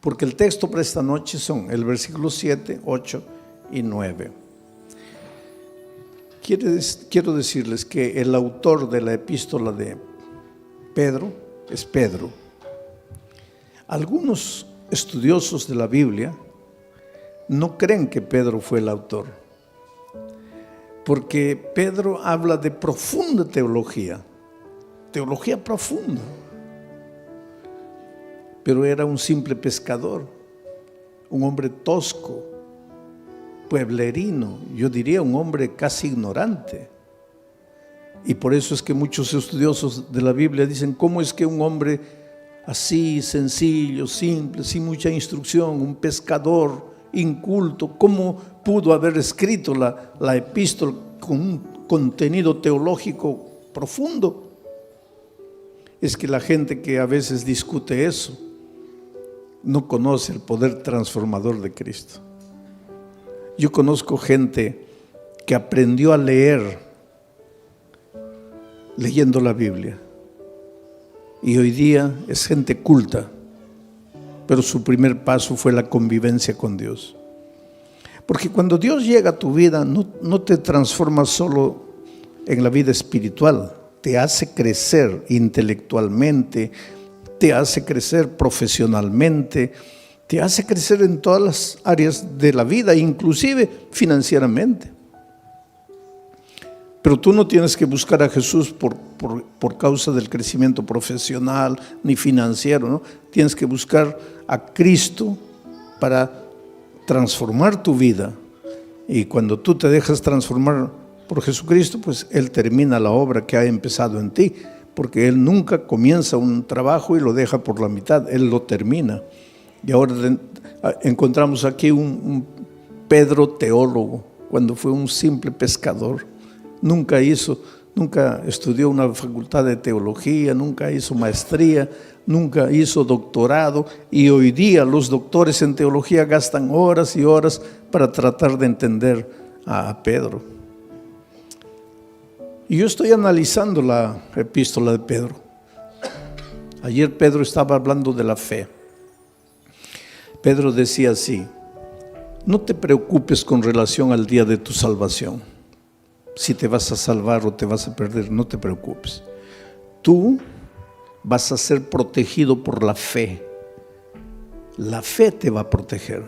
porque el texto para esta noche son el versículo 7, 8 y 9. Quiero decirles que el autor de la epístola de Pedro es Pedro. Algunos estudiosos de la Biblia no creen que Pedro fue el autor, porque Pedro habla de profunda teología profunda, pero era un simple pescador, un hombre tosco, pueblerino, yo diría un hombre casi ignorante. Y por eso es que muchos estudiosos de la Biblia dicen: ¿cómo es que un hombre así, sencillo, simple, sin mucha instrucción, un pescador inculto, cómo pudo haber escrito la epístola con un contenido teológico profundo? Es que la gente que a veces discute eso no conoce el poder transformador de Cristo. Yo conozco gente que aprendió a leer leyendo la Biblia, y hoy día es gente culta, pero su primer paso fue la convivencia con Dios. Porque cuando Dios llega a tu vida, no te transforma solo en la vida espiritual, te hace crecer intelectualmente, te hace crecer profesionalmente, te hace crecer en todas las áreas de la vida, inclusive financieramente. Pero tú no tienes que buscar a Jesús por causa del crecimiento profesional ni financiero, ¿no? Tienes que buscar a Cristo para transformar tu vida. Y cuando tú te dejas transformar por Jesucristo, pues Él termina la obra que ha empezado en ti, porque Él nunca comienza un trabajo y lo deja por la mitad, Él lo termina. Y ahora encontramos aquí un Pedro teólogo, cuando fue un simple pescador. Nunca estudió una facultad de teología, nunca hizo maestría, nunca hizo doctorado, y hoy día los doctores en teología gastan horas y horas para tratar de entender a Pedro. Y yo estoy analizando la epístola de Pedro. Ayer Pedro estaba hablando de la fe. Pedro decía así: no te preocupes con relación al día de tu salvación. Si te vas a salvar o te vas a perder, no te preocupes. Tú vas a ser protegido por la fe. La fe te va a proteger.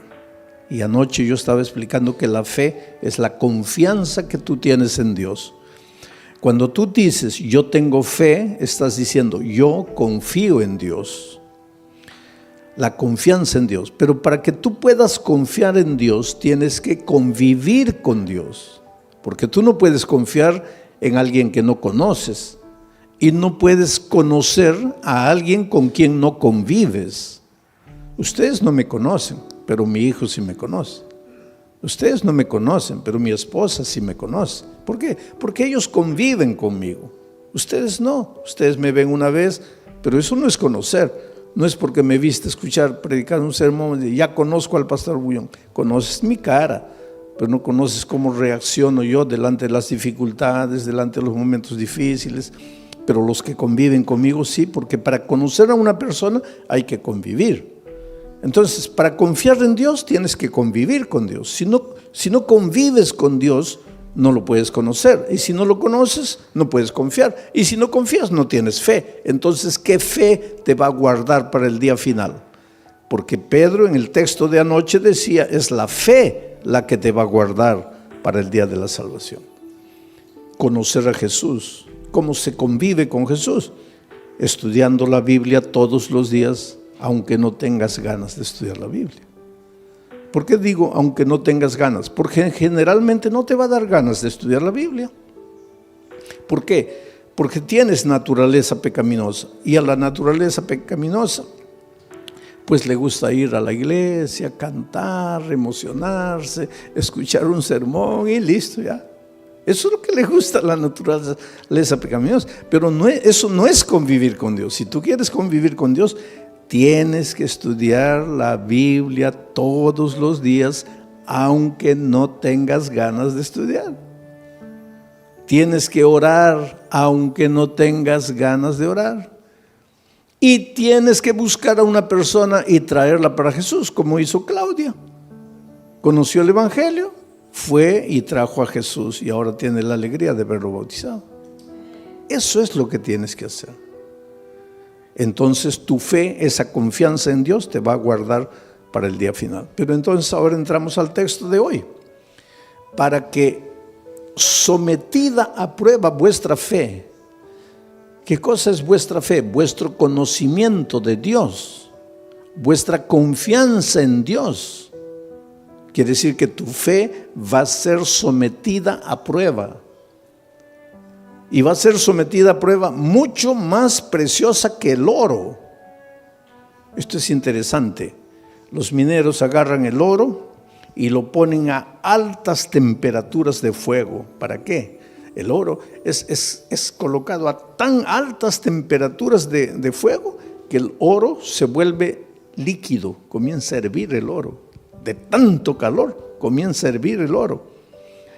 Y anoche yo estaba explicando que la fe es la confianza que tú tienes en Dios. Cuando tú dices yo tengo fe, estás diciendo yo confío en Dios. La confianza en Dios. Pero para que tú puedas confiar en Dios, tienes que convivir con Dios. Porque tú no puedes confiar en alguien que no conoces, y no puedes conocer a alguien con quien no convives. Ustedes no me conocen, pero mi hijo sí me conoce. Ustedes no me conocen, pero mi esposa sí me conoce. ¿Por qué? Porque ellos conviven conmigo. Ustedes no. Ustedes me ven una vez, pero eso no es conocer. No es porque me viste predicar un sermón y ya conozco al pastor Bullón. Conoces mi cara, pero no conoces cómo reacciono yo delante de las dificultades, delante de los momentos difíciles. Pero los que conviven conmigo sí, porque para conocer a una persona hay que convivir. Entonces, para confiar en Dios tienes que convivir con Dios. Si no convives con Dios, no lo puedes conocer. Y si no lo conoces, no puedes confiar. Y si no confías, no tienes fe. Entonces, ¿qué fe te va a guardar para el día final? Porque Pedro en el texto de anoche decía, es la fe la que te va a guardar para el día de la salvación. Conocer a Jesús. ¿Cómo se convive con Jesús? Estudiando la Biblia todos los días, aunque no tengas ganas de estudiar la Biblia. ¿Por qué digo aunque no tengas ganas? Porque generalmente no te va a dar ganas de estudiar la Biblia. ¿Por qué? Porque tienes naturaleza pecaminosa, y a la naturaleza pecaminosa pues le gusta ir a la iglesia, cantar, emocionarse, escuchar un sermón y listo ya. Eso es lo que le gusta a la naturaleza pecaminosa. Pero eso no es convivir con Dios. Si tú quieres convivir con Dios, tienes que estudiar la Biblia todos los días, aunque no tengas ganas de estudiar. Tienes que orar, aunque no tengas ganas de orar. Y tienes que buscar a una persona y traerla para Jesús, como hizo Claudia. Conoció el Evangelio, fue y trajo a Jesús y ahora tiene la alegría de verlo bautizado. Eso es lo que tienes que hacer. Entonces tu fe, esa confianza en Dios te va a guardar para el día final. Pero entonces ahora entramos al texto de hoy. Para que sometida a prueba vuestra fe. ¿Qué cosa es vuestra fe? Vuestro conocimiento de Dios, vuestra confianza en Dios. Quiere decir que tu fe va a ser sometida a prueba. Y va a ser sometida a prueba mucho más preciosa que el oro. Esto es interesante. Los mineros agarran el oro y lo ponen a altas temperaturas de fuego. ¿Para qué? El oro es colocado a tan altas temperaturas de fuego que el oro se vuelve líquido, comienza a hervir el oro. De tanto calor comienza a hervir el oro.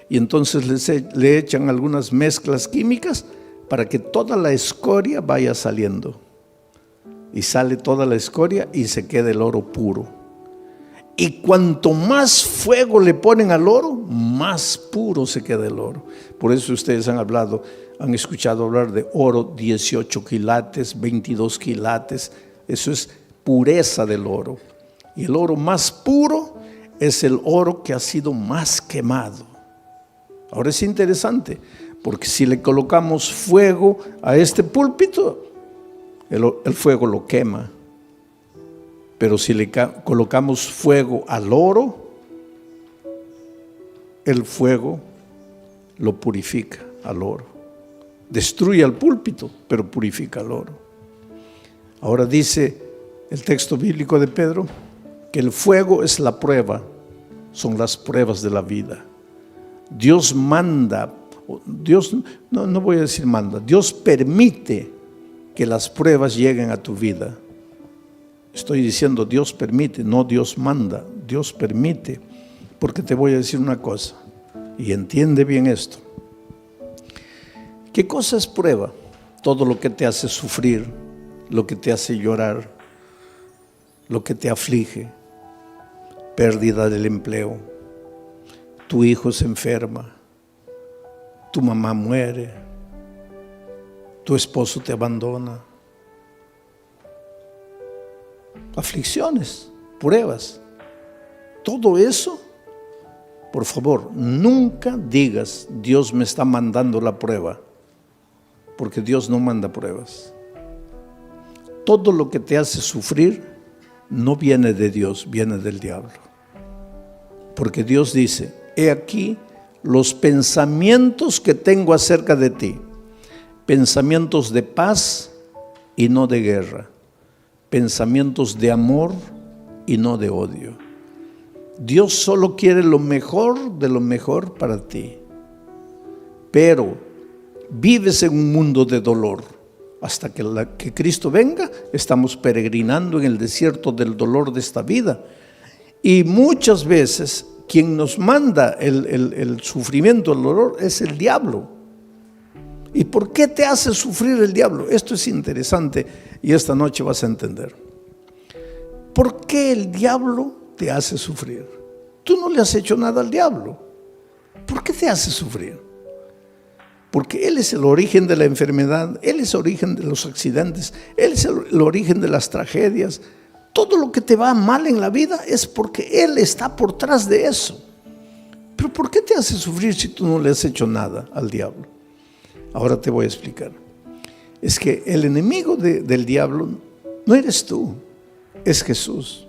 Y entonces le echan algunas mezclas químicas para que toda la escoria vaya saliendo. Y sale toda la escoria y se queda el oro puro. Y cuanto más fuego le ponen al oro, más puro se queda el oro. Por eso ustedes han escuchado hablar de oro 18 quilates, 22 quilates. Eso es pureza del oro. Y el oro más puro es el oro que ha sido más quemado. Ahora es interesante, porque si le colocamos fuego a este púlpito, el fuego lo quema. Pero si le colocamos fuego al oro, el fuego lo purifica al oro. Destruye al púlpito, pero purifica al oro. Ahora dice el texto bíblico de Pedro que el fuego es la prueba, son las pruebas de la vida. Dios manda, no voy a decir manda, Dios permite que las pruebas lleguen a tu vida. Estoy diciendo Dios permite, no Dios manda, Dios permite. Porque te voy a decir una cosa, y entiende bien esto. ¿Qué cosa es prueba? Todo lo que te hace sufrir, lo que te hace llorar, lo que te aflige, pérdida del empleo, tu hijo se enferma, tu mamá muere, tu esposo te abandona. Aflicciones, pruebas, todo eso, por favor, nunca digas Dios me está mandando la prueba, porque Dios no manda pruebas. Todo lo que te hace sufrir no viene de Dios, viene del diablo. Porque Dios dice, he aquí los pensamientos que tengo acerca de ti, pensamientos de paz y no de guerra, pensamientos de amor y no de odio. Dios solo quiere lo mejor de lo mejor para ti. Pero vives en un mundo de dolor. Hasta que Cristo venga, estamos peregrinando en el desierto del dolor de esta vida. Y muchas veces quien nos manda el sufrimiento, el dolor, es el diablo. ¿Y por qué te hace sufrir el diablo? Esto es interesante y esta noche vas a entender. ¿Por qué el diablo te hace sufrir? Tú no le has hecho nada al diablo. ¿Por qué te hace sufrir? Porque Él es el origen de la enfermedad, Él es el origen de los accidentes, Él es el origen de las tragedias. Todo lo que te va mal en la vida es porque Él está por detrás de eso. Pero ¿por qué te hace sufrir si tú no le has hecho nada al diablo? Ahora te voy a explicar. Es que el enemigo del diablo no eres tú, es Jesús.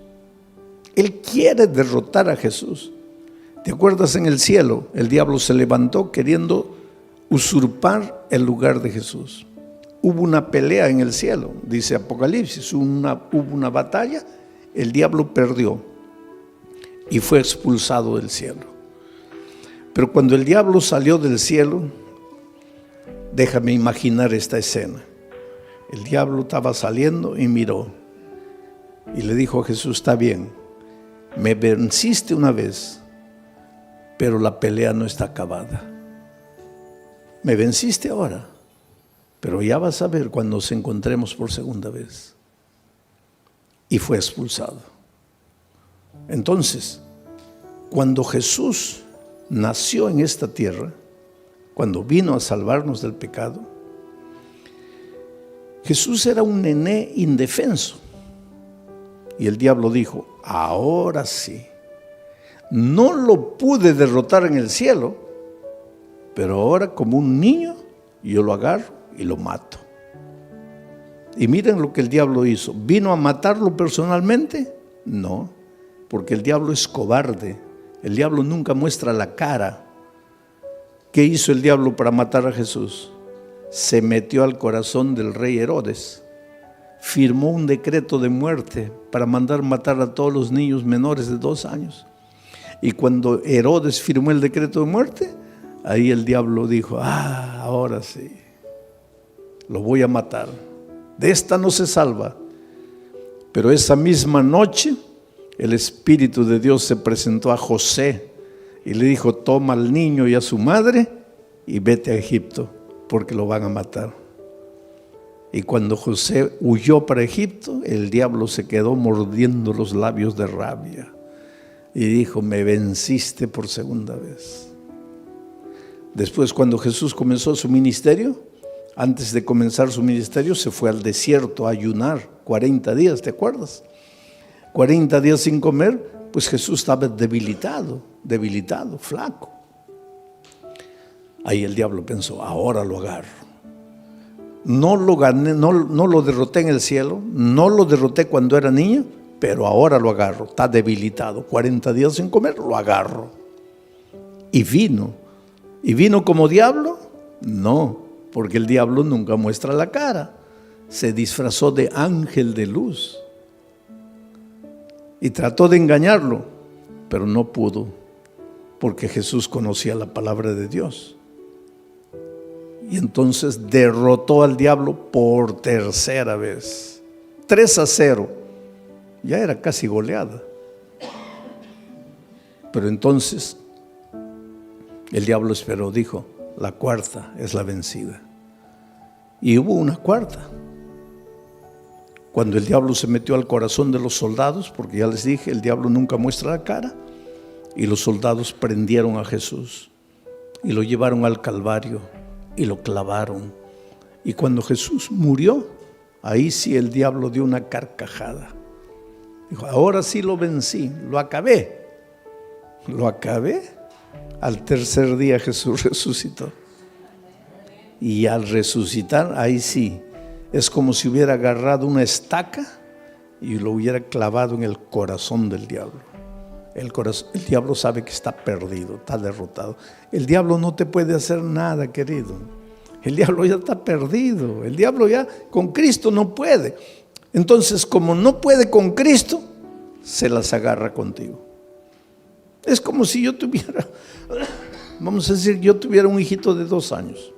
Él quiere derrotar a Jesús. ¿Te acuerdas en el cielo? El diablo se levantó queriendo usurpar el lugar de Jesús. Hubo una pelea en el cielo, dice Apocalipsis, hubo una batalla, el diablo perdió y fue expulsado del cielo. Pero cuando el diablo salió del cielo, déjame imaginar esta escena. El diablo estaba saliendo y miró y le dijo a Jesús, está bien, me venciste una vez, pero la pelea no está acabada. Me venciste ahora, pero ya vas a ver cuando nos encontremos por segunda vez. y fue expulsado. Entonces, cuando Jesús nació en esta tierra, cuando vino a salvarnos del pecado, Jesús era un nené indefenso. Y el diablo dijo: ahora sí, no lo pude derrotar en el cielo, pero ahora como un niño yo lo agarro y lo mato. Y miren lo que el diablo hizo. ¿Vino a matarlo personalmente? No, porque el diablo es cobarde. El diablo nunca muestra la cara. ¿Qué hizo el diablo para matar a Jesús? Se metió al corazón del rey Herodes. Firmó un decreto de muerte para mandar matar a todos los niños menores de 2 años. Y cuando Herodes firmó el decreto de muerte, ahí el diablo dijo: ahora sí, lo voy a matar. De esta no se salva. Pero esa misma noche el Espíritu de Dios se presentó a José y le dijo: toma al niño y a su madre y vete a Egipto, porque lo van a matar. Y cuando José huyó para Egipto, el diablo se quedó mordiendo los labios de rabia y dijo: me venciste por segunda vez. Después, cuando Jesús comenzó su ministerio, antes de comenzar su ministerio, se fue al desierto a ayunar 40 días, ¿te acuerdas? 40 días sin comer, pues Jesús estaba debilitado, flaco. Ahí el diablo pensó: ahora lo agarro. No lo gané, no lo derroté en el cielo, no lo derroté cuando era niño, pero ahora lo agarro. Está debilitado, 40 días sin comer, lo agarro. Y vino. ¿Y vino como diablo? No, porque el diablo nunca muestra la cara. Se disfrazó de ángel de luz y trató de engañarlo, pero no pudo, porque Jesús conocía la palabra de Dios. Y entonces derrotó al diablo por tercera vez. 3-0. Ya era casi goleada. Pero entonces el diablo esperó, dijo: la cuarta es la vencida. Y hubo una cuarta. Cuando el diablo se metió al corazón de los soldados, porque ya les dije, el diablo nunca muestra la cara, y los soldados prendieron a Jesús y lo llevaron al Calvario y lo clavaron. Y cuando Jesús murió, ahí sí el diablo dio una carcajada. Dijo: ahora sí lo vencí, lo acabé. Lo acabé. Al tercer día Jesús resucitó. Y al resucitar, ahí sí, es como si hubiera agarrado una estaca y lo hubiera clavado en el corazón del diablo. El diablo sabe que está perdido, está derrotado. El diablo no te puede hacer nada, querido. El diablo ya está perdido. El diablo ya con Cristo no puede. Entonces, como no puede con Cristo, se las agarra contigo. Es como si yo tuviera, vamos a decir, yo tuviera un hijito de 2 años.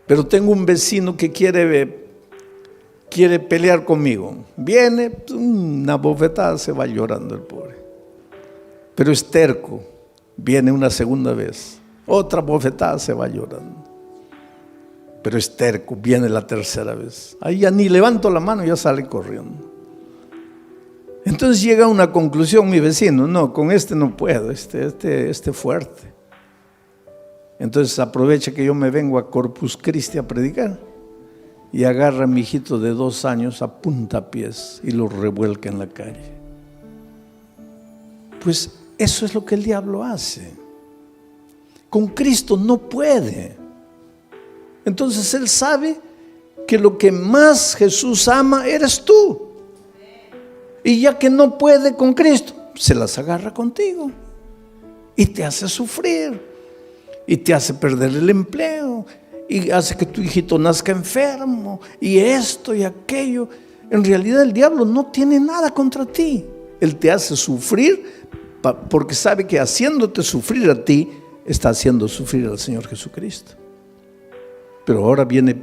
Pero tengo un vecino que quiere pelear conmigo. Viene, una bofetada, se va llorando el pobre. Pero es terco. Viene una segunda vez, otra bofetada, se va llorando. Pero es terco, viene la tercera vez. Ahí ya ni levanto la mano, ya sale corriendo. Entonces llega a una conclusión mi vecino: no, con este no puedo, este fuerte. Entonces aprovecha que yo me vengo a Corpus Christi a predicar y agarra a mi hijito de 2 años a puntapiés y lo revuelca en la calle. Pues eso es lo que el diablo hace. Con Cristo no puede. Entonces él sabe que lo que más Jesús ama eres tú. Y ya que no puede con Cristo, se las agarra contigo y te hace sufrir y te hace perder el empleo y hace que tu hijito nazca enfermo y esto y aquello. En realidad el diablo no tiene nada contra ti. Él te hace sufrir porque sabe que haciéndote sufrir a ti, está haciendo sufrir al Señor Jesucristo. Pero ahora viene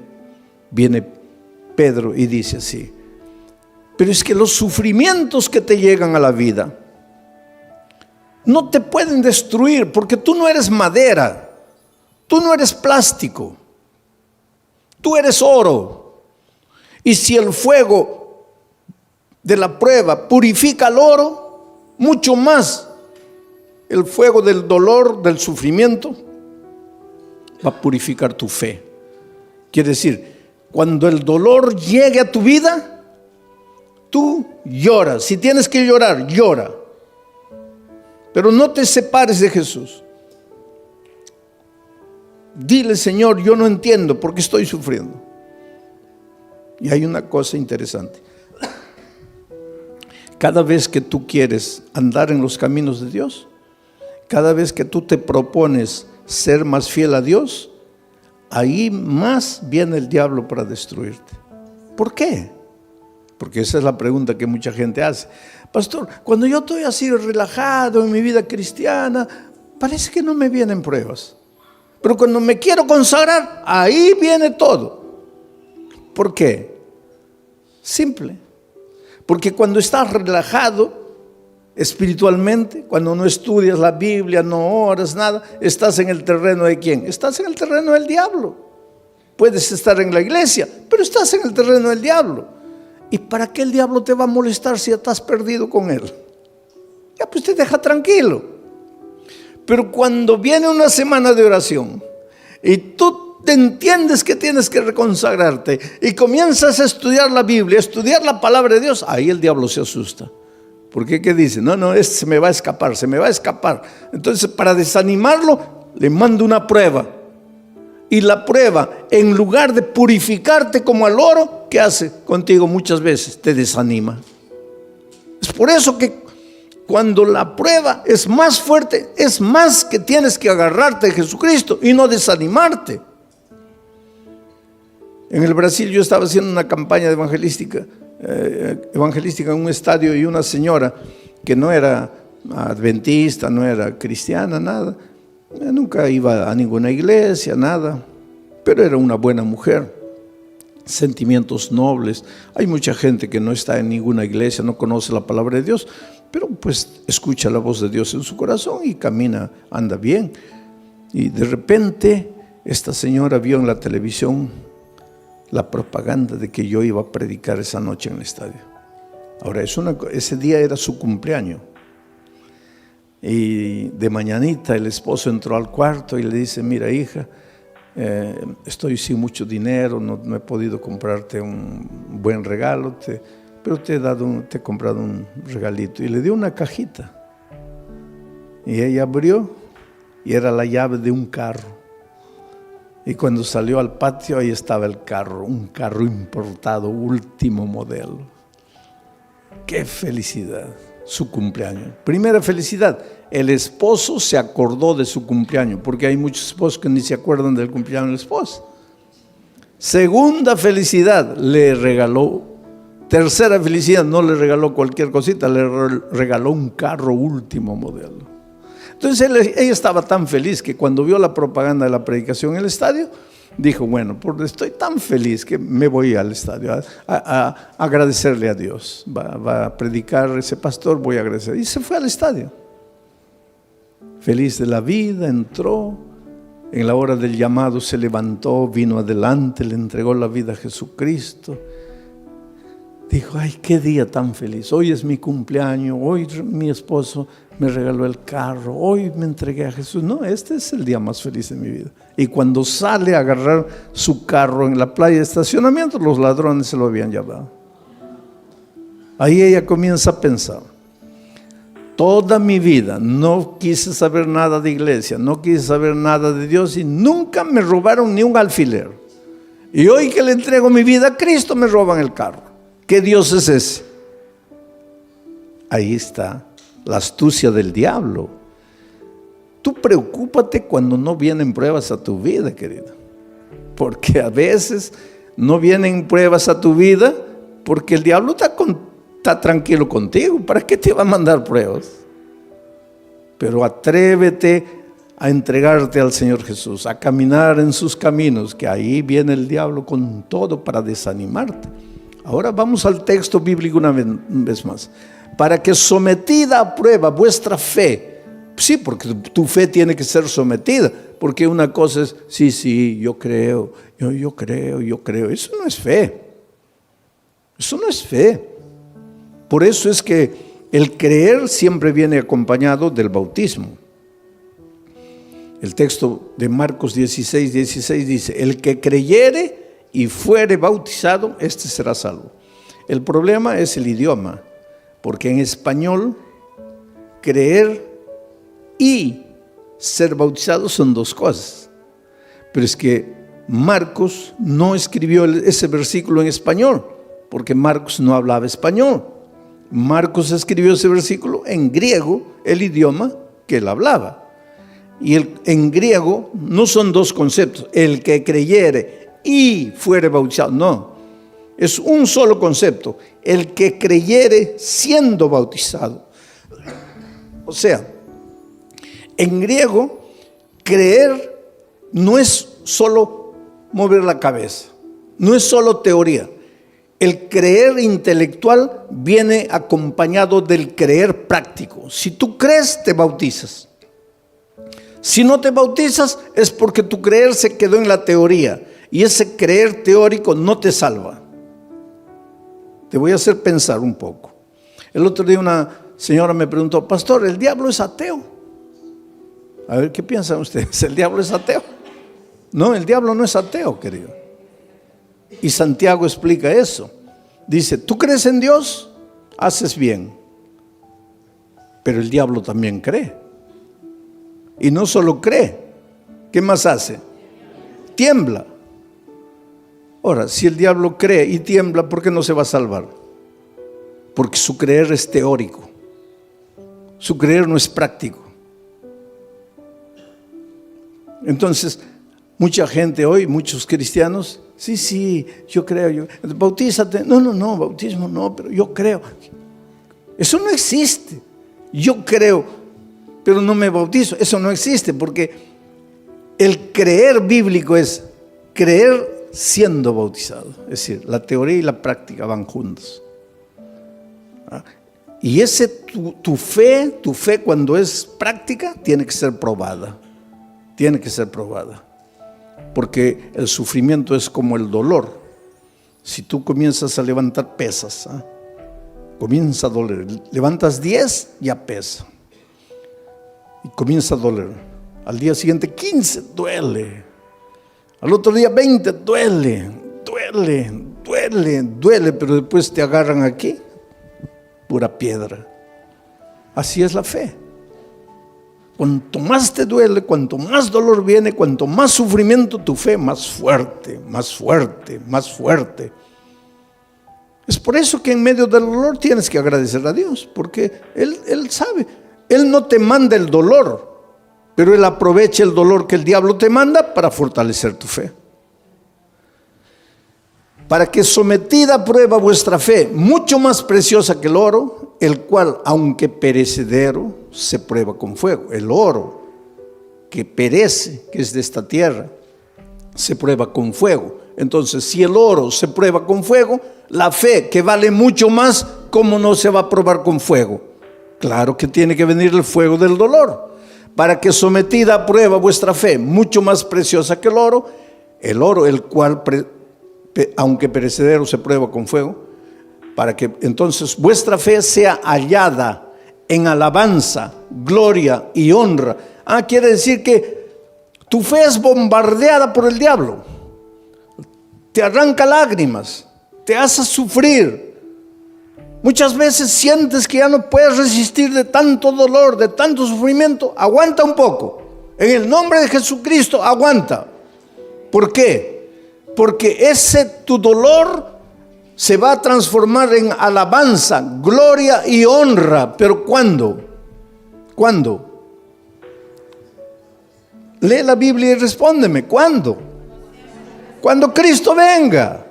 Pedro y dice así: pero es que los sufrimientos que te llegan a la vida no te pueden destruir, porque tú no eres madera, tú no eres plástico, tú eres oro. Y si el fuego de la prueba purifica el oro, mucho más el fuego del dolor, del sufrimiento, va a purificar tu fe. Quiere decir, cuando el dolor llegue a tu vida, tú lloras. Si tienes que llorar, llora. Pero no te separes de Jesús. Dile, Señor, yo no entiendo por qué estoy sufriendo. Y hay una cosa interesante. Cada vez que tú quieres andar en los caminos de Dios, cada vez que tú te propones ser más fiel a Dios, ahí más viene el diablo para destruirte. ¿Por qué? Porque esa es la pregunta que mucha gente hace. Pastor, cuando yo estoy así relajado en mi vida cristiana, parece que no me vienen pruebas. Pero cuando me quiero consagrar, ahí viene todo. ¿Por qué? Simple. Porque cuando estás relajado espiritualmente, cuando no estudias la Biblia, no oras, nada, estás en el terreno de ¿quién? Estás en el terreno del diablo. Puedes estar en la iglesia, pero estás en el terreno del diablo. ¿Y para qué el diablo te va a molestar si ya estás perdido con él? Ya pues te deja tranquilo. Pero cuando viene una semana de oración y tú te entiendes que tienes que reconsagrarte y comienzas a estudiar la Biblia, a estudiar la palabra de Dios, ahí el diablo se asusta. Porque ¿qué dice? No, este se me va a escapar, se me va a escapar. Entonces, para desanimarlo, le mando una prueba. Y la prueba, en lugar de purificarte como al oro, ¿qué hace contigo muchas veces? Te desanima. Es por eso que cuando la prueba es más fuerte, es más que tienes que agarrarte de Jesucristo y no desanimarte. En el Brasil yo estaba haciendo una campaña evangelística en un estadio, y una señora que no era adventista, no era cristiana, nada, nunca iba a ninguna iglesia, nada, pero era una buena mujer, sentimientos nobles. Hay mucha gente que no está en ninguna iglesia, no conoce la palabra de Dios, pero pues escucha la voz de Dios en su corazón y camina, anda bien. Y de repente esta señora vio en la televisión la propaganda de que yo iba a predicar esa noche en el estadio. Ahora, ese día era su cumpleaños. Y de mañanita el esposo entró al cuarto y le dice: mira, hija, estoy sin mucho dinero, no he podido comprarte un buen regalo, pero te he comprado un regalito. Y le dio una cajita. Y ella abrió y era la llave de un carro. Y cuando salió al patio, ahí estaba el carro, un carro importado, último modelo. ¡Qué felicidad! Su cumpleaños. Primera felicidad, el esposo se acordó de su cumpleaños, porque hay muchos esposos que ni se acuerdan del cumpleaños de la esposa. Segunda felicidad, le regaló. Tercera felicidad, no le regaló cualquier cosita, le regaló un carro último modelo. Entonces ella estaba tan feliz que cuando vio la propaganda de la predicación en el estadio, dijo: bueno, estoy tan feliz que me voy al estadio a agradecerle a Dios. Va a predicar ese pastor, voy a agradecer. Y se fue al estadio. Feliz de la vida, entró. En la hora del llamado se levantó, vino adelante, le entregó la vida a Jesucristo. Dijo: ay, qué día tan feliz. Hoy es mi cumpleaños, hoy mi esposo me regaló el carro, hoy me entregué a Jesús. No, este es el día más feliz de mi vida. Y cuando sale a agarrar su carro en la playa de estacionamiento, los ladrones se lo habían llevado. Ahí ella comienza a pensar: toda mi vida no quise saber nada de iglesia, no quise saber nada de Dios y nunca me robaron ni un alfiler. Y hoy que le entrego mi vida a Cristo, me roban el carro. ¿Qué Dios es ese? Ahí está la astucia del diablo. Tú preocúpate cuando no vienen pruebas a tu vida, querido. Porque a veces no vienen pruebas a tu vida porque el diablo está tranquilo contigo. ¿Para qué te va a mandar pruebas? Pero atrévete a entregarte al Señor Jesús, a caminar en sus caminos, que ahí viene el diablo con todo para desanimarte. Ahora vamos al texto bíblico una vez más. Para que sometida a prueba vuestra fe, sí, porque tu fe tiene que ser sometida, porque una cosa es, sí, yo creo, yo creo, eso no es fe. Eso no es fe. Por eso es que el creer siempre viene acompañado del bautismo. El texto de Marcos 16 dice: el que creyere y fuere bautizado, este será salvo. El problema es el idioma, porque en español creer y ser bautizado son dos cosas. Pero es que Marcos no escribió ese versículo en español, porque Marcos no hablaba español. Marcos escribió ese versículo en griego, el idioma que él hablaba. Y en griego no son dos conceptos: el que creyere y fuere bautizado. No, es un solo concepto: el que creyere siendo bautizado. O sea, en griego, creer no es solo mover la cabeza, no es solo teoría. El creer intelectual viene acompañado del creer práctico. Si tú crees, te bautizas. Si no te bautizas, es porque tu creer se quedó en la teoría, y ese creer teórico no te salva. Te voy a hacer pensar un poco. El otro día una señora me preguntó: pastor, ¿el diablo es ateo? A ver, ¿qué piensan ustedes? ¿El diablo es ateo? No, el diablo no es ateo, querido. Y Santiago explica eso. Dice: tú crees en Dios, haces bien. Pero el diablo también cree. Y no solo cree, ¿qué más hace? Tiembla. Ahora, si el diablo cree y tiembla, ¿por qué no se va a salvar? Porque su creer es teórico. Su creer no es práctico. Entonces, mucha gente hoy, muchos cristianos: sí, yo creo, bautízate. No, bautismo no, pero yo creo. Eso no existe. Yo creo, pero no me bautizo. Eso no existe, porque el creer bíblico es creer siendo bautizado. Es decir, la teoría y la práctica van juntos. Y tu fe cuando es práctica, tiene que ser probada. Tiene que ser probada. Porque el sufrimiento es como el dolor. Si tú comienzas a levantar pesas, comienza a doler. Levantas 10, ya pesa. Y comienza a doler. Al día siguiente 15, duele. Al otro día 20, duele. Pero después te agarran aquí, pura piedra. Así es la fe. Cuanto más te duele, cuanto más dolor viene, cuanto más sufrimiento, tu fe más fuerte. Es por eso que en medio del dolor tienes que agradecer a Dios, porque Él sabe. Él no te manda el dolor, pero Él aprovecha el dolor que el diablo te manda para fortalecer tu fe. Para que sometida a prueba vuestra fe, mucho más preciosa que el oro, el cual, aunque perecedero, se prueba con fuego. El oro que perece, que es de esta tierra, se prueba con fuego. Entonces, si el oro se prueba con fuego, la fe, que vale mucho más, ¿cómo no se va a probar con fuego? Claro que tiene que venir el fuego del dolor. Para que sometida a prueba vuestra fe, mucho más preciosa que el oro, el cual aunque perecedero se prueba con fuego, para que entonces vuestra fe sea hallada en alabanza, gloria y honra. Quiere decir que tu fe es bombardeada por el diablo. Te arranca lágrimas, te hace sufrir. Muchas veces sientes que ya no puedes resistir de tanto dolor, de tanto sufrimiento. Aguanta un poco. En el nombre de Jesucristo, aguanta. ¿Por qué? Porque tu dolor se va a transformar en alabanza, gloria y honra. ¿Pero cuándo? ¿Cuándo? Lee la Biblia y respóndeme. ¿Cuándo? Cuando Cristo venga.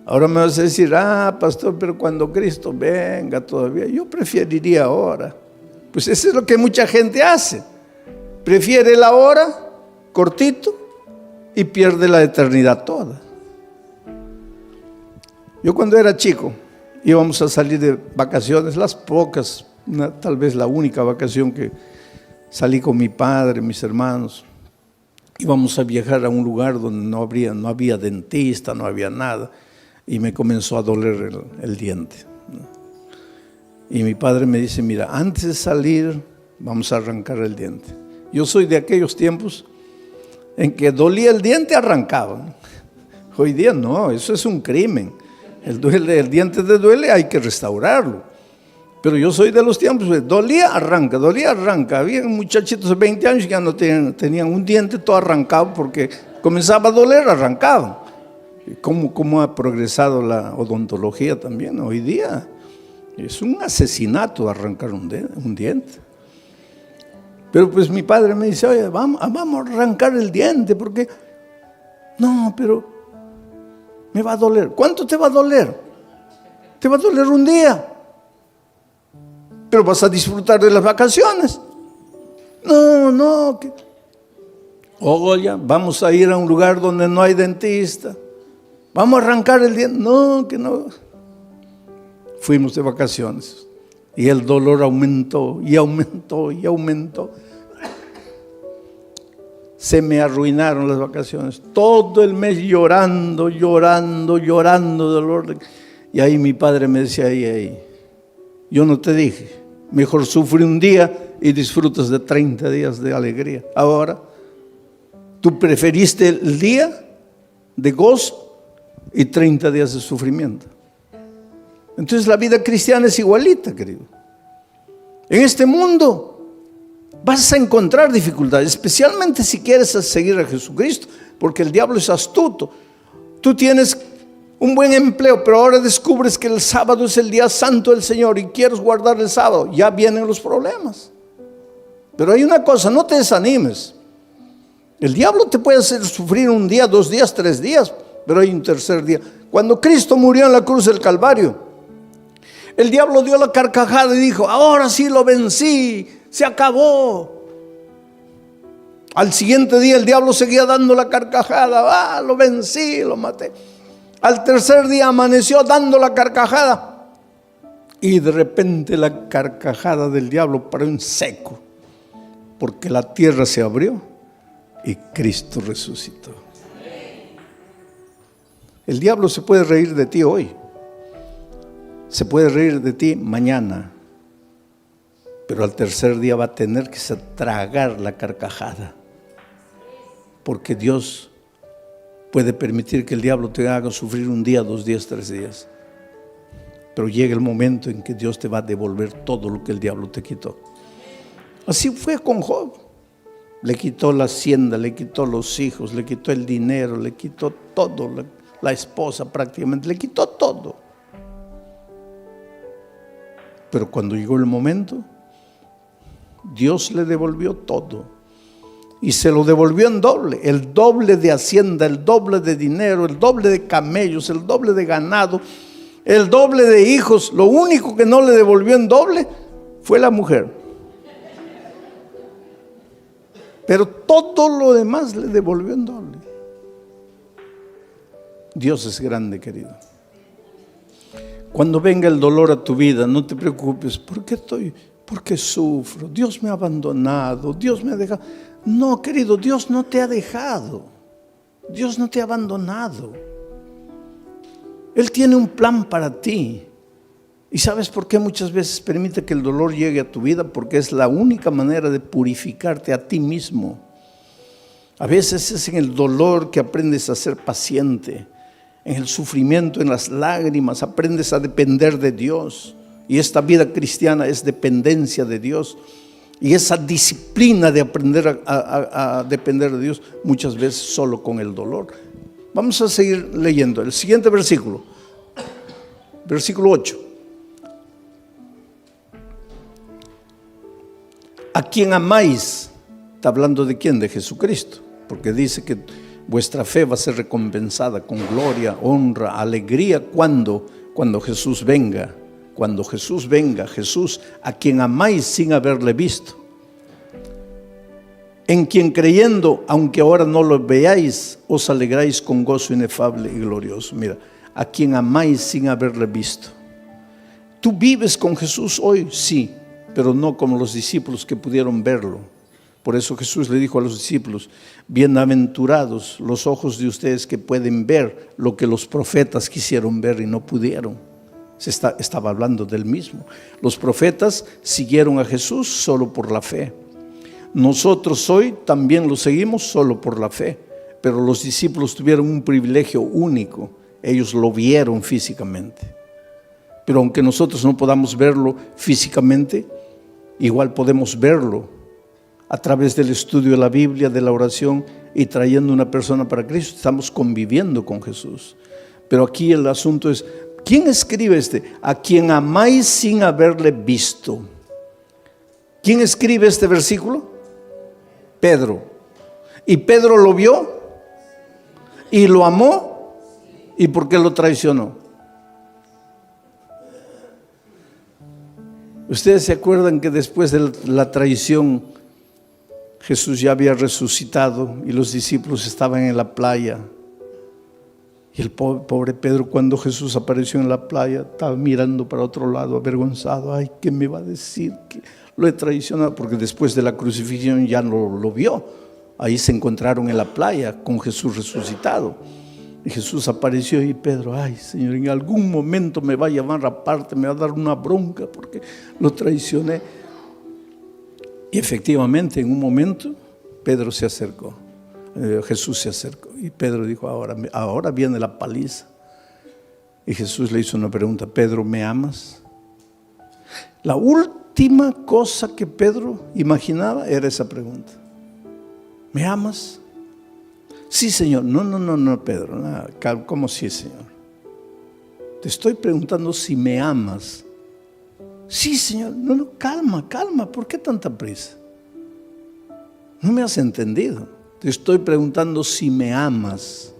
Ahora me vas a decir: pastor, pero cuando Cristo venga todavía. Yo preferiría ahora. Pues eso es lo que mucha gente hace. Prefiere la hora, cortito, y pierde la eternidad toda. Yo cuando era chico, íbamos a salir de vacaciones, las pocas, tal vez la única vacación que salí con mi padre, mis hermanos. Íbamos a viajar a un lugar donde no había dentista, no había nada. y me comenzó a doler el diente. Y mi padre me dice, mira, antes de salir vamos a arrancar el diente. Yo soy de aquellos tiempos en que dolía el diente, arrancaba. Hoy día no, eso es un crimen. El diente te duele, hay que restaurarlo. Pero yo soy de los tiempos, dolía, arranca. Había muchachitos de 20 años que ya no tenían un diente todo arrancado porque comenzaba a doler, arrancaban. ¿Cómo ha progresado la odontología también hoy día? Es un asesinato arrancar un diente. Pero pues mi padre me dice, oye, vamos a arrancar el diente porque... No, pero me va a doler. ¿Cuánto te va a doler? Te va a doler un día. Pero vas a disfrutar de las vacaciones. No. Oye, vamos a ir a un lugar donde no hay dentista. Vamos a arrancar el diente. No, que no. Fuimos de vacaciones y el dolor aumentó y aumentó. Se me arruinaron las vacaciones. Todo el mes llorando, dolor. Y ahí mi padre me decía, ahí, yo no te dije, mejor sufre un día y disfrutas de 30 días de alegría. Ahora, tú preferiste el día de gozo y 30 días de sufrimiento. Entonces la vida cristiana es igualita, querido. En este mundo vas a encontrar dificultades, especialmente si quieres seguir a Jesucristo, porque el diablo es astuto. Tú tienes un buen empleo, pero ahora descubres que el sábado es el día santo del Señor y quieres guardar el sábado. Ya vienen los problemas. Pero hay una cosa, no te desanimes. El diablo te puede hacer sufrir un día, 2 días, 3 días, pero hay un tercer día. Cuando Cristo murió en la cruz del Calvario, el diablo dio la carcajada y dijo, ahora sí lo vencí, se acabó. Al siguiente día el diablo seguía dando la carcajada, lo vencí, lo maté. Al tercer día amaneció dando la carcajada y de repente la carcajada del diablo paró en seco, porque la tierra se abrió y Cristo resucitó. El diablo se puede reír de ti hoy, se puede reír de ti mañana, pero al tercer día va a tener que tragar la carcajada, porque Dios puede permitir que el diablo te haga sufrir un día, 2 días, 3 días, pero llega el momento en que Dios te va a devolver todo lo que el diablo te quitó. Así fue con Job. Le quitó la hacienda, le quitó los hijos, le quitó el dinero, le quitó todo, la esposa prácticamente, le quitó todo. Pero cuando llegó el momento, Dios le devolvió todo. Y se lo devolvió en doble. El doble de hacienda, el doble de dinero, el doble de camellos, el doble de ganado, el doble de hijos. Lo único que no le devolvió en doble fue la mujer. Pero todo lo demás le devolvió en doble. Dios es grande, querido. Cuando venga el dolor a tu vida, no te preocupes. ¿Por qué sufro? Dios me ha abandonado, Dios me ha dejado. No, querido, Dios no te ha dejado. Dios no te ha abandonado. Él tiene un plan para ti. ¿Y sabes por qué muchas veces permite que el dolor llegue a tu vida? Porque es la única manera de purificarte a ti mismo. A veces es en el dolor que aprendes a ser paciente. En el sufrimiento, en las lágrimas, aprendes a depender de Dios. Y esta vida cristiana es dependencia de Dios. Y esa disciplina de aprender a depender de Dios, muchas veces solo con el dolor. Vamos a seguir leyendo. El siguiente versículo. Versículo 8. ¿A quién amáis? Está hablando de quién, de Jesucristo, porque dice que vuestra fe va a ser recompensada con gloria, honra, alegría. Cuando Jesús venga. Cuando Jesús venga, Jesús a quien amáis sin haberle visto, en quien creyendo, aunque ahora no lo veáis, os alegráis con gozo inefable y glorioso. Mira, a quien amáis sin haberle visto. ¿Tú vives con Jesús hoy? Sí, pero no como los discípulos que pudieron verlo. Por eso Jesús le dijo a los discípulos: bienaventurados los ojos de ustedes que pueden ver lo que los profetas quisieron ver y no pudieron. Estaba hablando del mismo. Los profetas siguieron a Jesús solo por la fe. Nosotros hoy también lo seguimos solo por la fe. Pero los discípulos tuvieron un privilegio único. Ellos lo vieron físicamente. Pero aunque nosotros no podamos verlo físicamente, igual podemos verlo a través del estudio de la Biblia, de la oración y trayendo una persona para Cristo. Estamos conviviendo con Jesús. Pero aquí el asunto es: ¿quién escribe a quien amáis sin haberle visto? ¿Quién escribe este versículo? Pedro. ¿Y Pedro lo vio? ¿Y lo amó? ¿Y por qué lo traicionó? Ustedes se acuerdan que después de la traición Jesús ya había resucitado y los discípulos estaban en la playa. Y el pobre Pedro, cuando Jesús apareció en la playa, estaba mirando para otro lado, avergonzado. Ay, ¿qué me va a decir? Que lo he traicionado, porque después de la crucifixión ya no lo vio. Ahí se encontraron en la playa con Jesús resucitado. Y Jesús apareció y Pedro: ay, Señor, en algún momento me va a llamar aparte, me va a dar una bronca porque lo traicioné. Y efectivamente, en un momento, Pedro se acercó. Jesús se acercó y Pedro dijo: ahora viene la paliza. Y Jesús le hizo una pregunta: Pedro, ¿me amas? La última cosa que Pedro imaginaba era esa pregunta: ¿me amas? Sí, Señor. No, Pedro. No, ¿cómo sí, Señor? Te estoy preguntando si me amas. Sí, Señor. No, calma. ¿Por qué tanta prisa? No me has entendido. Te estoy preguntando si me amas.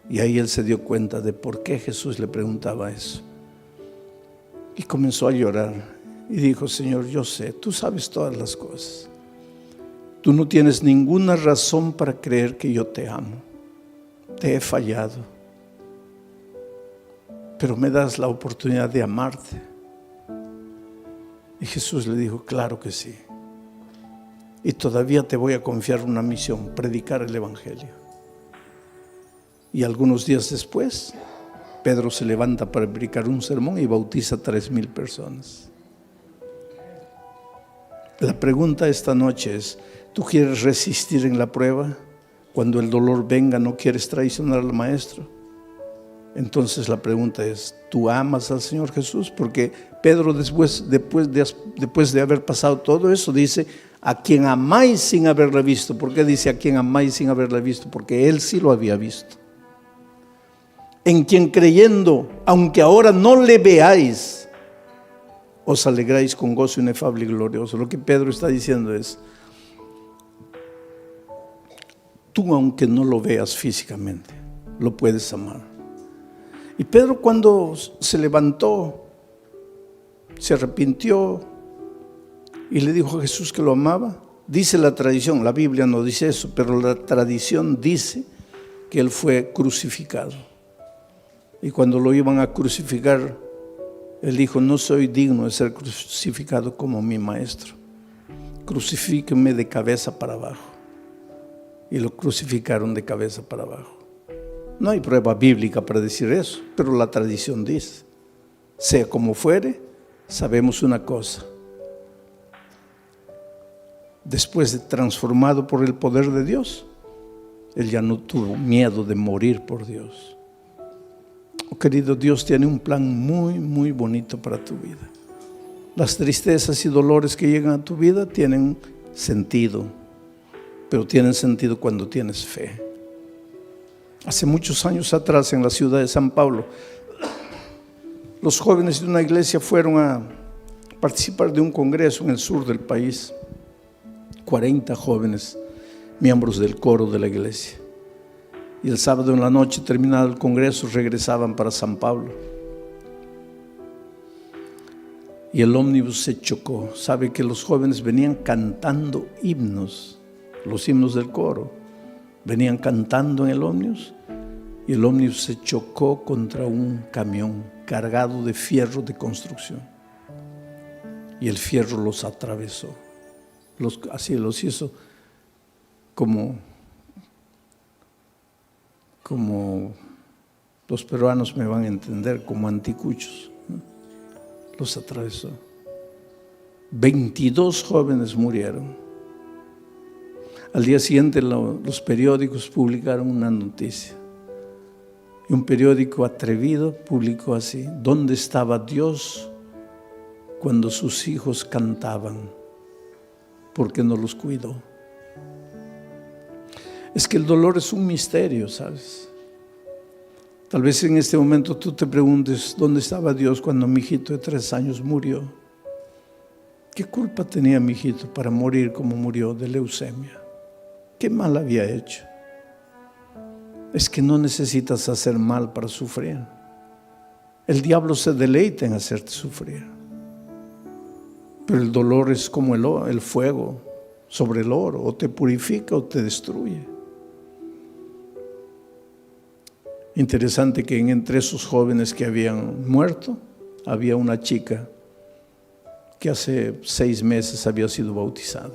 Y ahí él se dio cuenta de por qué Jesús le preguntaba eso. Y comenzó a llorar. Y dijo: Señor, yo sé, tú sabes todas las cosas. Tú no tienes ninguna razón para creer que yo te amo. Te he fallado. Pero me das la oportunidad de amarte. Y Jesús le dijo: claro que sí. Y todavía te voy a confiar una misión: predicar el Evangelio. Y algunos días después, Pedro se levanta para predicar un sermón y bautiza a 3,000 personas. La pregunta esta noche es: ¿tú quieres resistir en la prueba? Cuando el dolor venga, ¿no quieres traicionar al Maestro? Entonces la pregunta es: ¿tú amas al Señor Jesús? Porque Pedro después de haber pasado todo eso dice: a quien amáis sin haberle visto. ¿Por qué dice a quien amáis sin haberle visto? Porque él sí lo había visto. En quien creyendo, aunque ahora no le veáis, os alegráis con gozo inefable y glorioso. Lo que Pedro está diciendo es: tú, aunque no lo veas físicamente, lo puedes amar. Y Pedro, cuando se levantó, se arrepintió y le dijo a Jesús que lo amaba. Dice la tradición, la Biblia no dice eso, pero la tradición dice que él fue crucificado. Y cuando lo iban a crucificar, él dijo: no soy digno de ser crucificado como mi Maestro. Crucifíquenme de cabeza para abajo. Y lo crucificaron de cabeza para abajo. No hay prueba bíblica para decir eso, pero la tradición dice. Sea como fuere, sabemos una cosa: después de transformado por el poder de Dios, él ya no tuvo miedo de morir por Dios. Oh, querido, Dios tiene un plan muy, muy bonito para tu vida. Las tristezas y dolores que llegan a tu vida tienen sentido, pero tienen sentido cuando tienes fe. Hace muchos años atrás, en la ciudad de San Pablo, los jóvenes de una iglesia fueron a participar de un congreso en el sur del país. 40 jóvenes, miembros del coro de la iglesia. Y el sábado en la noche, terminado el congreso, regresaban para San Pablo. Y el ómnibus se chocó. Sabe que los jóvenes venían cantando himnos, los himnos del coro. Venían cantando en el ómnibus y el ómnibus se chocó contra un camión cargado de fierro de construcción. Y el fierro los atravesó. así los hizo como los peruanos me van a entender, como anticuchos, ¿no? Los atravesó. 22 jóvenes murieron. Al día siguiente los periódicos publicaron una noticia. Y un periódico atrevido publicó así: ¿dónde estaba Dios cuando sus hijos cantaban? ¿Por qué no los cuidó? Es que el dolor es un misterio, ¿sabes? Tal vez en este momento tú te preguntes: ¿dónde estaba Dios cuando mi hijito de 3 años murió? ¿Qué culpa tenía mi hijito para morir como murió de leucemia? ¿Qué mal había hecho? Es que no necesitas hacer mal para sufrir. El diablo se deleita en hacerte sufrir. Pero el dolor es como el fuego sobre el oro: o te purifica o te destruye. Interesante que entre esos jóvenes que habían muerto, había una chica que hace 6 meses había sido bautizada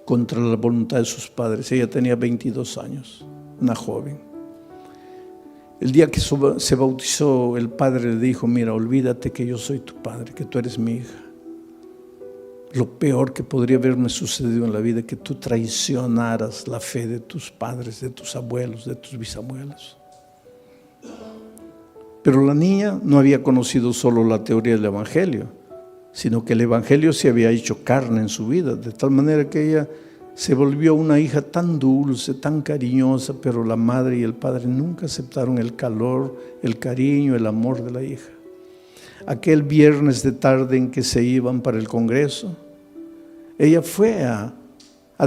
contra la voluntad de sus padres. Ella tenía 22 años, una joven. El día que se bautizó, el padre le dijo: mira, olvídate que yo soy tu padre, que tú eres mi hija. Lo peor que podría haberme sucedido en la vida es que tú traicionaras la fe de tus padres, de tus abuelos, de tus bisabuelos. Pero la niña no había conocido solo la teoría del Evangelio, sino que el Evangelio se había hecho carne en su vida, de tal manera que ella se volvió una hija tan dulce, tan cariñosa, pero la madre y el padre nunca aceptaron el calor, el cariño, el amor de la hija. Aquel viernes de tarde en que se iban para el congreso, ella fue a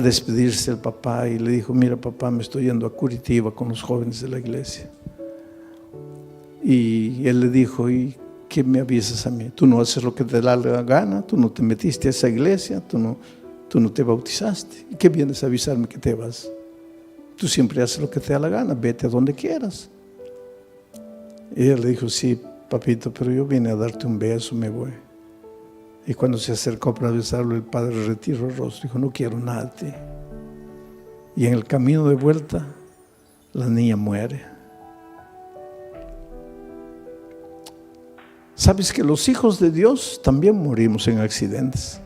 despedirse del papá y le dijo: mira papá, me estoy yendo a Curitiba con los jóvenes de la iglesia. Y él le dijo: ¿y qué me avisas a mí? Tú no haces lo que te da la gana, tú no te metiste a esa iglesia, tú no te bautizaste. ¿Y qué vienes a avisarme que te vas? Tú siempre haces lo que te da la gana, vete a donde quieras. Y ella le dijo: sí, papito, pero yo vine a darte un beso, me voy. Y cuando se acercó para besarlo, el padre retiró el rostro y dijo: no quiero nada de ti. Y en el camino de vuelta, la niña muere. ¿Sabes que los hijos de Dios también morimos en accidentes?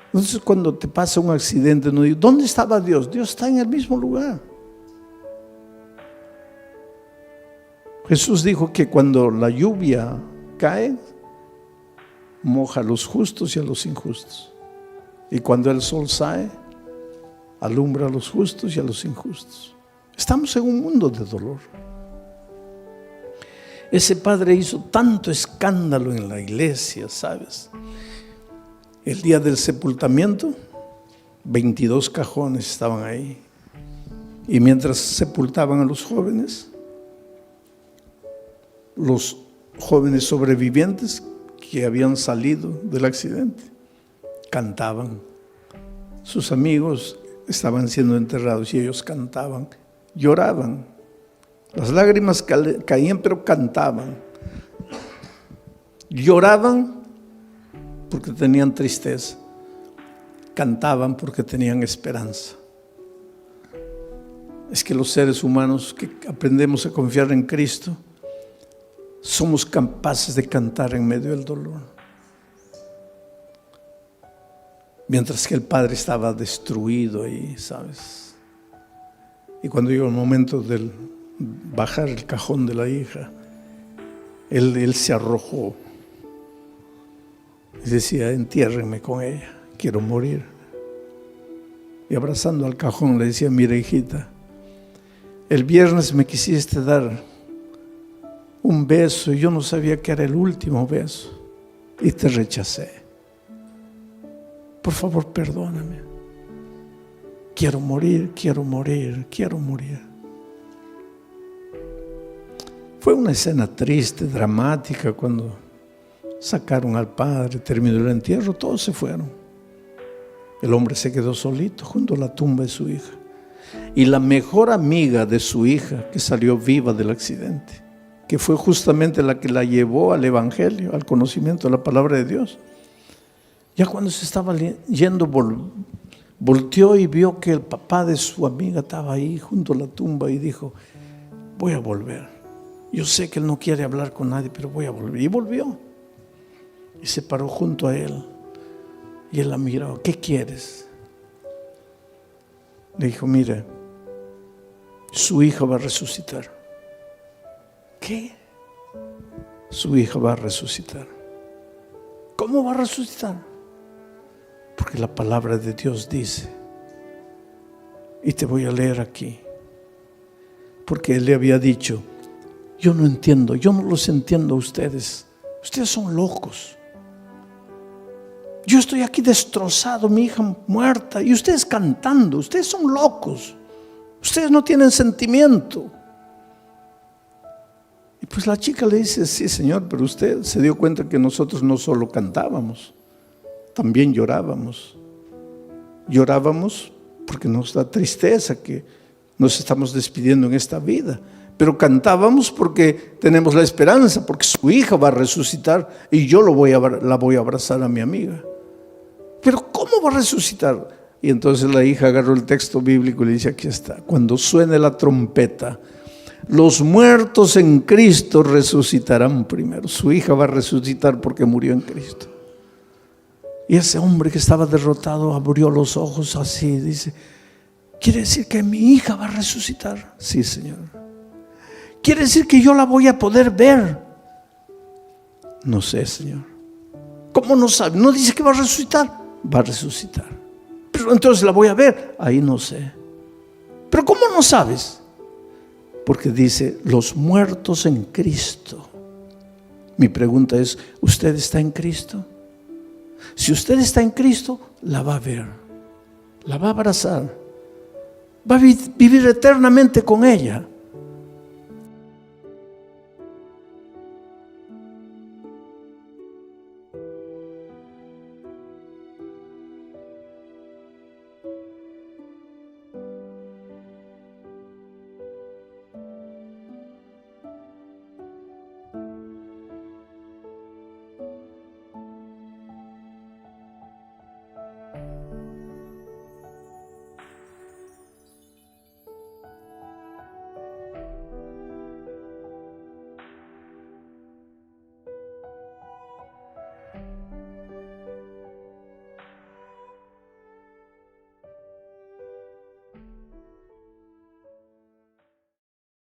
Entonces, cuando te pasa un accidente, no digo: ¿dónde estaba Dios? Dios está en el mismo lugar. Jesús dijo que cuando la lluvia cae, moja a los justos y a los injustos. Y cuando el sol sale, alumbra a los justos y a los injustos. Estamos en un mundo de dolor. Ese padre hizo tanto escándalo en la iglesia, ¿sabes? El día del sepultamiento, 22 cajones estaban ahí. Y mientras sepultaban a los jóvenes sobrevivientes que habían salido del accidente, cantaban. Sus amigos estaban siendo enterrados y ellos cantaban, lloraban. Las lágrimas caían, pero cantaban. Lloraban porque tenían tristeza. Cantaban porque tenían esperanza. Es que los seres humanos que aprendemos a confiar en Cristo, somos capaces de cantar en medio del dolor. Mientras que el padre estaba destruido ahí, ¿sabes? Y cuando llegó el momento del bajar el cajón de la hija, él se arrojó y decía: entiérrenme con ella, quiero morir. Y abrazando al cajón le decía: mira hijita, el viernes me quisiste dar un beso y yo no sabía que era el último beso y te rechacé. Por favor, perdóname. Quiero morir, quiero morir, quiero morir. Fue una escena triste, dramática, cuando sacaron al padre, terminó el entierro, todos se fueron. El hombre se quedó solito junto a la tumba de su hija. Y la mejor amiga de su hija, que salió viva del accidente, que fue justamente la que la llevó al Evangelio, al conocimiento de la palabra de Dios, Ya cuando se estaba yendo, volteó y vio que el papá de su amiga estaba ahí junto a la tumba y dijo: voy a volver. Yo sé que él no quiere hablar con nadie, pero voy a volver. Y volvió. Y se paró junto a él. Y él la miró: ¿qué quieres? Le dijo: mire, su hija va a resucitar. ¿Qué? Su hija va a resucitar. ¿Cómo va a resucitar? Porque la palabra de Dios dice, y te voy a leer aquí, porque él le había dicho: yo no entiendo, yo no los entiendo a ustedes. Ustedes son locos. Yo estoy aquí destrozado, mi hija muerta, y ustedes cantando. Ustedes son locos. Ustedes no tienen sentimiento. Y pues la chica le dice: sí, Señor, pero usted se dio cuenta que nosotros no solo cantábamos, también llorábamos. Llorábamos porque nos da tristeza que nos estamos despidiendo en esta vida. Pero cantábamos porque tenemos la esperanza, porque su hija va a resucitar y yo la voy a abrazar a mi amiga. Pero ¿cómo va a resucitar? Y entonces la hija agarró el texto bíblico y le dice: aquí está, cuando suene la trompeta, los muertos en Cristo resucitarán primero. Su hija va a resucitar porque murió en Cristo. Y ese hombre que estaba derrotado abrió los ojos así, dice: ¿quiere decir que mi hija va a resucitar? Sí, Señor. ¿Quiere decir que yo la voy a poder ver? No sé, Señor. ¿Cómo no sabe? No dice que va a resucitar. Va a resucitar. Pero entonces la voy a ver. Ahí no sé. ¿Pero cómo no sabes? Porque dice: los muertos en Cristo. Mi pregunta es: ¿usted está en Cristo? Si usted está en Cristo, la va a ver, la va a abrazar, va a vivir eternamente con ella.